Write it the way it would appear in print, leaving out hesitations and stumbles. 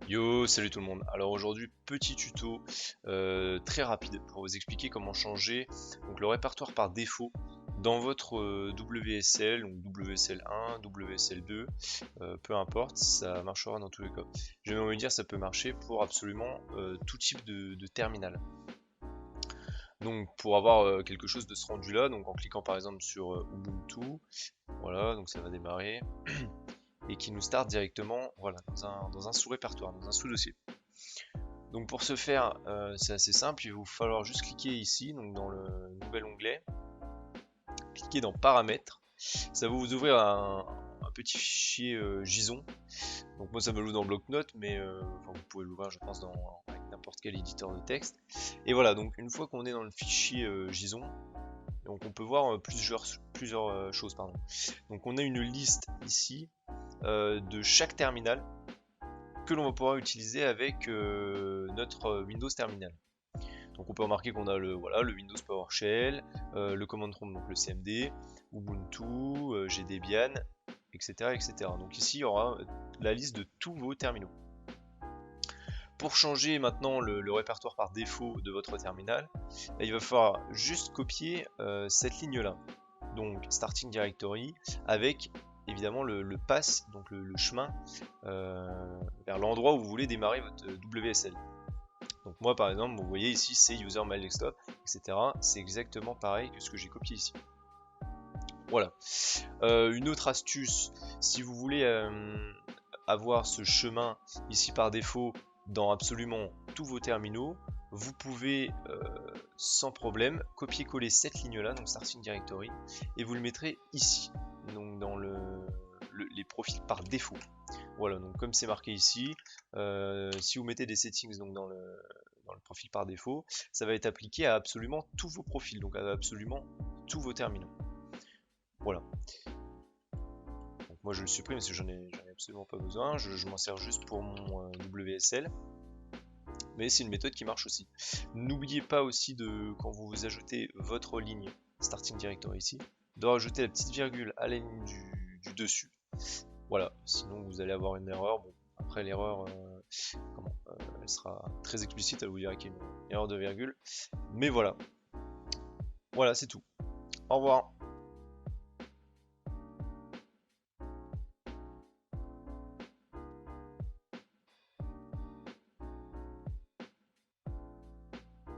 Yo, salut tout le monde. Alors aujourd'hui, petit tuto très rapide pour vous expliquer comment changer donc, le répertoire par défaut dans votre WSL, donc WSL1, WSL2, peu importe, ça marchera dans tous les cas. Je vais même dire ça peut marcher pour absolument tout type de terminal. Donc pour avoir quelque chose de ce rendu là, donc en cliquant par exemple sur Ubuntu, voilà, donc ça va démarrer et qui nous start directement voilà, dans un sous-répertoire, dans un sous-dossier. Donc pour ce faire, c'est assez simple, il va vous falloir juste cliquer ici, donc dans le nouvel onglet, cliquer dans paramètres, ça va vous ouvrir un petit fichier JSON. Donc moi ça me l'ouvre dans bloc-notes, mais enfin, vous pouvez l'ouvrir je pense avec n'importe quel éditeur de texte. Et voilà, donc une fois qu'on est dans le fichier JSON, donc on peut voir plusieurs choses. Pardon. Donc on a une liste ici de chaque terminal que l'on va pouvoir utiliser avec notre Windows Terminal. Donc on peut remarquer qu'on a le Windows PowerShell, le Command Prompt, donc le CMD, Ubuntu, j'ai Debian, etc., etc. Donc ici il y aura la liste de tous vos terminaux. Pour changer maintenant le répertoire par défaut de votre terminal, il va falloir juste copier cette ligne là, donc Starting Directory, avec évidemment le pass, donc le chemin vers l'endroit où vous voulez démarrer votre WSL. Donc moi par exemple, vous voyez ici c'est user mail desktop, etc. C'est exactement pareil que ce que j'ai copié ici. Voilà. Une autre astuce, si vous voulez avoir ce chemin ici par défaut dans absolument tous vos terminaux, vous pouvez sans problème copier-coller cette ligne là, donc Starting Directory, et vous le mettrez ici, donc dans les profils par défaut. Voilà, donc comme c'est marqué ici, si vous mettez des settings donc dans le profil par défaut, ça va être appliqué à absolument tous vos profils, donc à absolument tous vos terminaux. Voilà. Donc moi je le supprime parce que j'en ai absolument pas besoin, je m'en sers juste pour mon WSL. Mais c'est une méthode qui marche aussi. N'oubliez pas aussi de, quand vous ajoutez votre ligne Starting Directory ici, de rajouter la petite virgule à la ligne du dessus. Voilà, sinon vous allez avoir une erreur. Bon, après l'erreur, elle sera très explicite, elle vous dira qu'il y a une erreur de virgule. Mais voilà, voilà c'est tout. Au revoir.